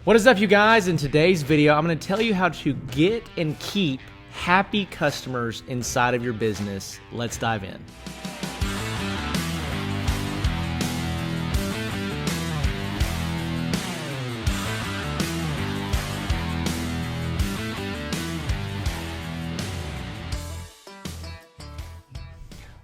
What is up, you guys? In today's video, I'm going to tell you how to get and keep happy customers inside of your business. Let's dive in.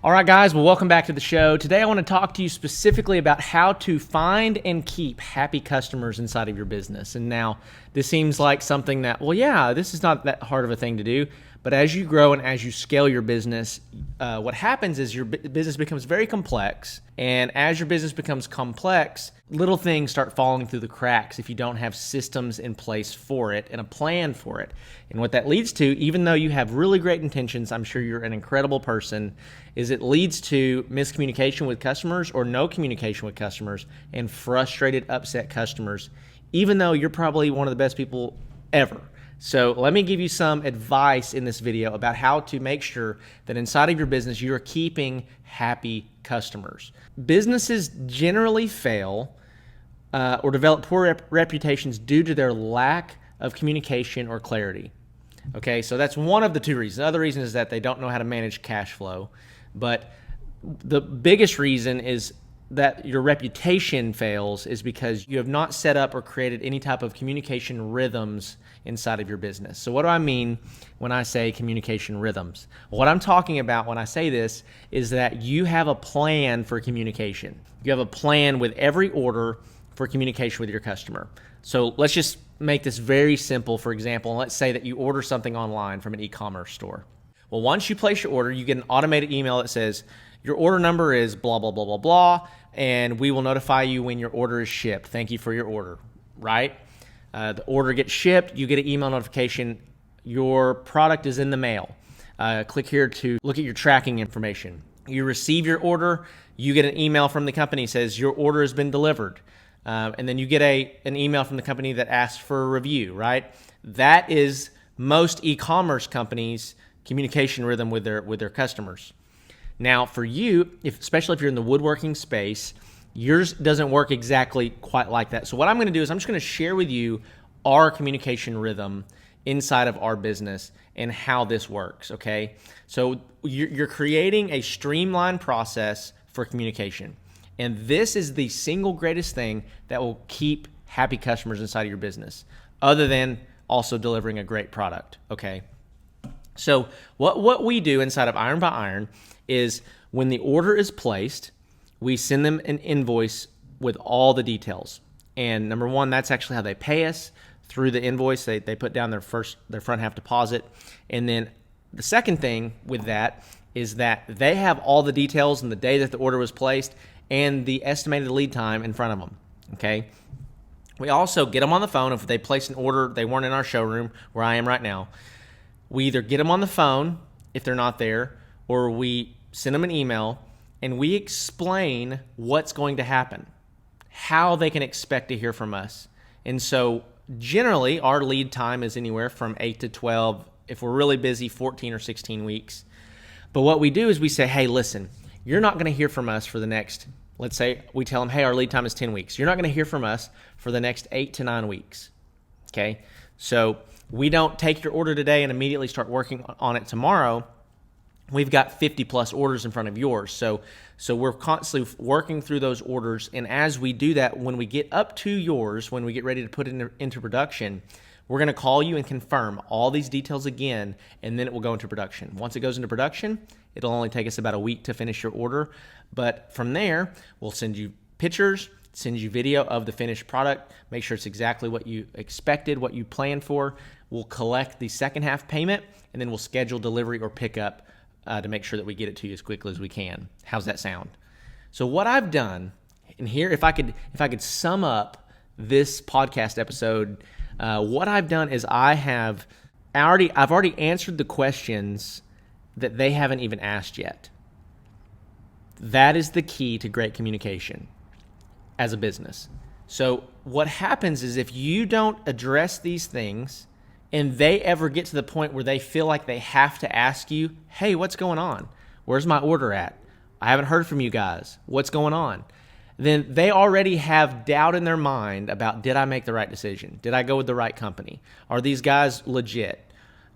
All right, guys, well, welcome back to the show. Today, I want to talk to you specifically about how to find and keep happy customers inside of your business. And now, this seems like something that, well, yeah, this is not that hard of a thing to do. But as you grow and as you scale your business, what happens is your business becomes very complex. And as your business becomes complex, little things start falling through the cracks if you don't have systems in place for it and a plan for it. And what that leads to, even though you have really great intentions, I'm sure you're an incredible person, is it leads to miscommunication with customers or no communication with customers and frustrated, upset customers, even though you're probably one of the best people ever. So let me give you some advice in this video about how to make sure that inside of your business, you're keeping happy customers. Businesses generally fail or develop poor reputations due to their lack of communication or clarity. Okay, so that's one of the two reasons. The other reason is that they don't know how to manage cash flow. But the biggest reason is that your reputation fails is because you have not set up or created any type of communication rhythms inside of your business. So what do I mean when I say communication rhythms? What I'm talking about when I say this is that you have a plan for communication. You have a plan with every order for communication with your customer. So let's just make this very simple. For example, let's say that you order something online from an e-commerce store. Well, once you place your order, you get an automated email that says, your order number is blah, blah, blah, blah, blah, and we will notify you when your order is shipped. Thank you for your order, right? The order gets shipped, you get an email notification, your product is in the mail. Click here to look at your tracking information. You receive your order, you get an email from the company that says your order has been delivered. And then you get an email from the company that asks for a review, right? That is most e-commerce companies' communication rhythm with their customers. Now, for you, especially if you're in the woodworking space, yours doesn't work exactly quite like that. So what I'm going to do is I'm just going to share with you our communication rhythm inside of our business and how this works, okay? So you're creating a streamlined process for communication. And this is the single greatest thing that will keep happy customers inside of your business, other than also delivering a great product, okay? So what we do inside of Iron by Iron is when the order is placed, we send them an invoice with all the details. And number one, that's actually how they pay us. Through the invoice, they put down their front half deposit. And then the second thing with that is that they have all the details and the day that the order was placed and the estimated lead time in front of them, okay? We also get them on the phone. If they place an order, they weren't in our showroom where I am right now, we either get them on the phone if they're not there, or we send them an email and we explain what's going to happen, how they can expect to hear from us. And so generally our lead time is anywhere from 8 to 12, if we're really busy, 14 or 16 weeks. But what we do is we say, hey, listen, you're not going to hear from us for the next, let's say we tell them, hey, our lead time is 10 weeks. You're not going to hear from us for the next 8 to 9 weeks, okay? So we don't take your order today and immediately start working on it tomorrow. We've got 50 plus orders in front of yours. So we're constantly working through those orders. And as we do that, when we get up to yours, when we get ready to put it into production, we're going to call you and confirm all these details again, and then it will go into production. Once it goes into production, it'll only take us about a week to finish your order. But from there, we'll send you pictures, send you video of the finished product, make sure it's exactly what you expected, what you planned for. We'll collect the second half payment, and then we'll schedule delivery or pickup to make sure that we get it to you as quickly as we can. How's that sound? So what I've done, and here, if I could sum up this podcast episode, what I've done is I've already answered the questions that they haven't even asked yet. That is the key to great communication as a business. So what happens is if you don't address these things and they ever get to the point where they feel like they have to ask you, hey, what's going on? Where's my order at? I haven't heard from you guys. What's going on? then they already have doubt in their mind about, did I make the right decision? Did I go with the right company? Are these guys legit?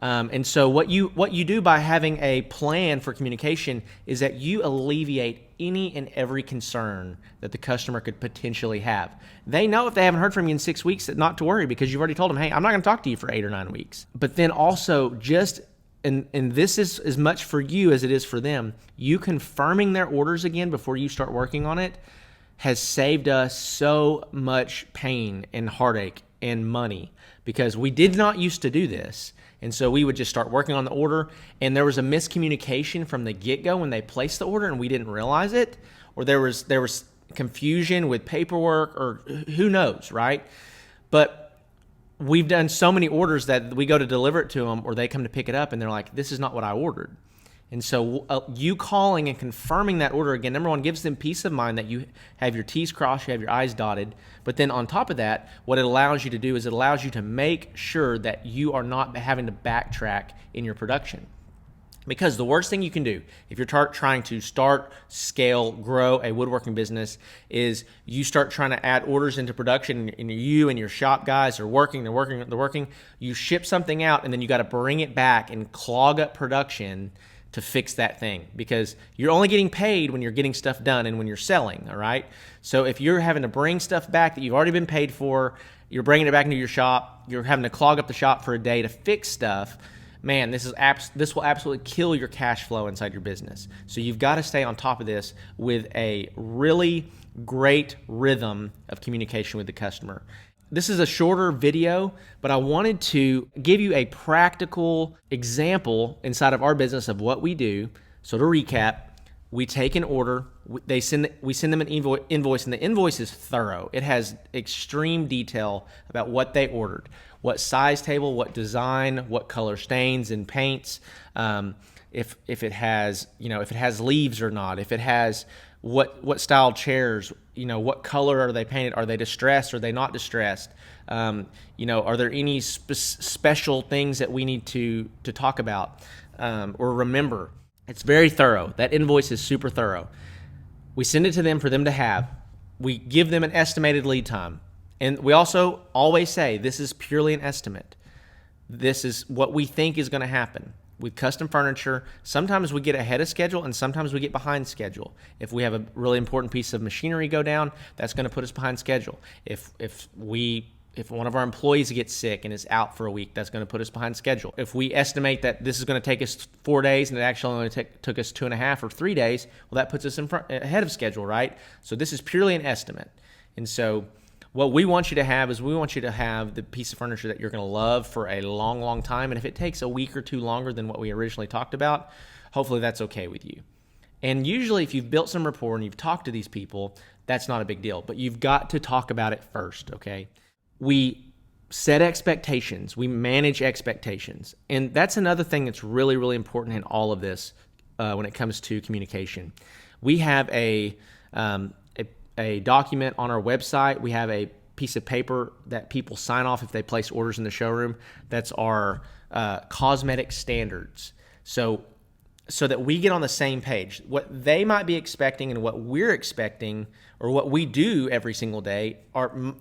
And so what you do by having a plan for communication is that you alleviate any and every concern that the customer could potentially have. They know if they haven't heard from you in 6 weeks that not to worry, because you've already told them, hey, I'm not going to talk to you for 8 or 9 weeks. But then also just, and this is as much for you as it is for them, you confirming their orders again before you start working on it has saved us so much pain and heartache and money, because we did not used to do this. And so we would just start working on the order, and there was a miscommunication from the get-go when they placed the order and we didn't realize it, or there was confusion with paperwork, or who knows, right? But we've done so many orders that we go to deliver it to them, or they come to pick it up and they're like, this is not what I ordered. And so you calling and confirming that order again, number one, gives them peace of mind that you have your T's crossed, you have your I's dotted. But then on top of that, what it allows you to do is it allows you to make sure that you are not having to backtrack in your production. Because the worst thing you can do if you're trying to start, scale, grow a woodworking business is you start trying to add orders into production, and you and your shop guys are working, they're working. You ship something out, and then you got to bring it back and clog up production to fix that thing, because you're only getting paid when you're getting stuff done and when you're selling, all right? So if you're having to bring stuff back that you've already been paid for, you're bringing it back into your shop, you're having to clog up the shop for a day to fix stuff, man, this will absolutely kill your cash flow inside your business. So you've got to stay on top of this with a really great rhythm of communication with the customer. This is a shorter video, but I wanted to give you a practical example inside of our business of what we do. So to recap, we take an order, we send them an invoice, and the invoice is thorough. It has extreme detail about what they ordered, what size table, what design, what color stains and paints, if it has leaves or not, if it has what style chairs, what color are they painted? Are they distressed? Are they not distressed? Are there any special things that we need to talk about or remember? It's very thorough. That invoice is super thorough. We send it to them for them to have. We give them an estimated lead time. And we also always say, this is purely an estimate. This is what we think is going to happen. With custom furniture, sometimes we get ahead of schedule and sometimes we get behind schedule. If we have a really important piece of machinery go down, that's going to put us behind schedule. If one of our employees gets sick and is out for a week, that's going to put us behind schedule. If we estimate that this is going to take us 4 days and it actually only took us 2.5 or 3 days, well, that puts us ahead of schedule, right? So this is purely an estimate. And so what we want you to have is we want you to have the piece of furniture that you're going to love for a long, long time. And if it takes a week or two longer than what we originally talked about, hopefully that's okay with you. And usually if you've built some rapport and you've talked to these people, that's not a big deal. But you've got to talk about it first, okay? We set expectations. We manage expectations. And that's another thing that's really, really important in all of this when it comes to communication. We have a document on our website. We have a piece of paper that people sign off if they place orders in the showroom. That's our cosmetic standards. So that we get on the same page. What they might be expecting and what we're expecting, or what we do every single day,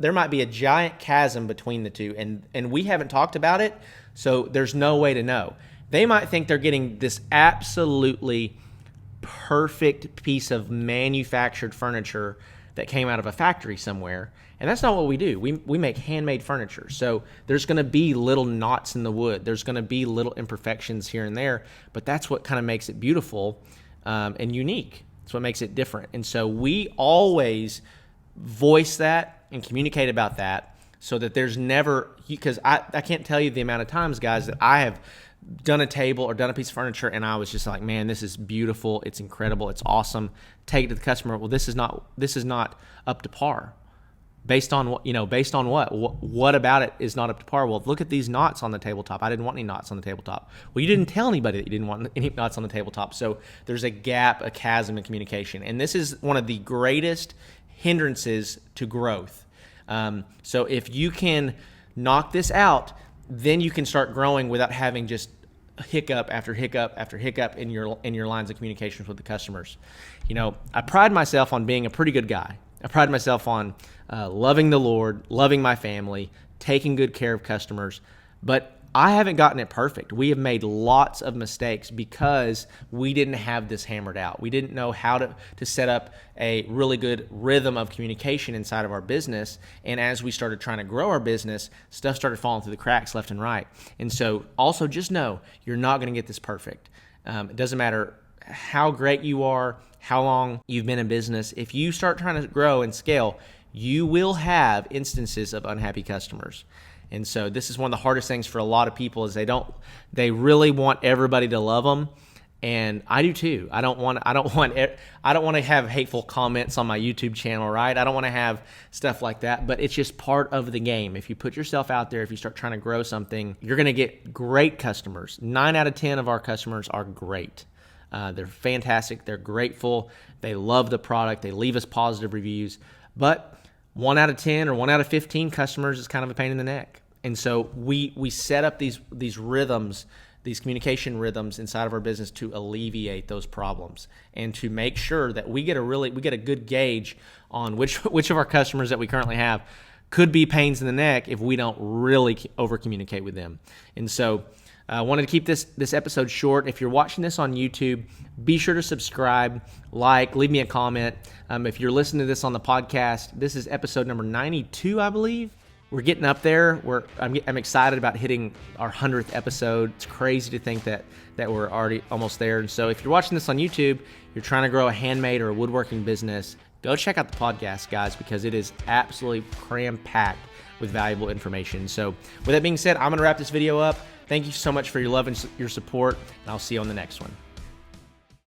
there might be a giant chasm between the two, and we haven't talked about it, so there's no way to know. They might think they're getting this absolutely perfect piece of manufactured furniture that came out of a factory somewhere, and that's not what we do. We make handmade furniture, so there's going to be little knots in the wood. There's going to be little imperfections here and there, but that's what kind of makes it beautiful and unique. That's what makes it different. And so we always voice that and communicate about that, so that there's never, because I can't tell you the amount of times, guys, that I have done a table or done a piece of furniture and I was just like, man, this is beautiful, it's incredible, it's awesome. Take it to the customer. Well, this is not up to par. Based on what? What about it is not up to par? Well, look at these knots on the tabletop. I didn't want any knots on the tabletop. Well, you didn't tell anybody that you didn't want any knots on the tabletop. So there's a gap, a chasm in communication. And this is one of the greatest hindrances to growth. So if you can knock this out, then you can start growing without having just hiccup after hiccup after hiccup in your lines of communications with the customers. I pride myself on being a pretty good guy. I pride myself on loving the Lord, loving my family, taking good care of customers, but I haven't gotten it perfect. We have made lots of mistakes because we didn't have this hammered out. We didn't know how to set up a really good rhythm of communication inside of our business. And as we started trying to grow our business, stuff started falling through the cracks left and right. And so also just know you're not going to get this perfect. It doesn't matter how great you are, how long you've been in business. If you start trying to grow and scale, you will have instances of unhappy customers. And so this is one of the hardest things for a lot of people is they really want everybody to love them. And I do too. I don't want to have hateful comments on my YouTube channel, right? I don't want to have stuff like that, but it's just part of the game. If you put yourself out there, if you start trying to grow something, you're going to get great customers. 9 out of 10 of our customers are great. They're fantastic. They're grateful. They love the product. They leave us positive reviews. But 1 out of 10 or 1 out of 15 customers is kind of a pain in the neck. And so we set up these rhythms, these communication rhythms inside of our business to alleviate those problems and to make sure that we get a good gauge on which of our customers that we currently have could be pains in the neck if we don't really over communicate with them. And so I wanted to keep this episode short. If you're watching this on YouTube, be sure to subscribe, leave me a comment. If you're listening to this on the podcast, this is episode number 92, I believe. We're getting up there. I'm excited about hitting our 100th episode. It's crazy to think that we're already almost there. And so if you're watching this on YouTube, you're trying to grow a handmade or a woodworking business, go check out the podcast, guys, because it is absolutely cram-packed with valuable information. So with that being said, I'm going to wrap this video up. Thank you so much for your love and your support, and I'll see you on the next one.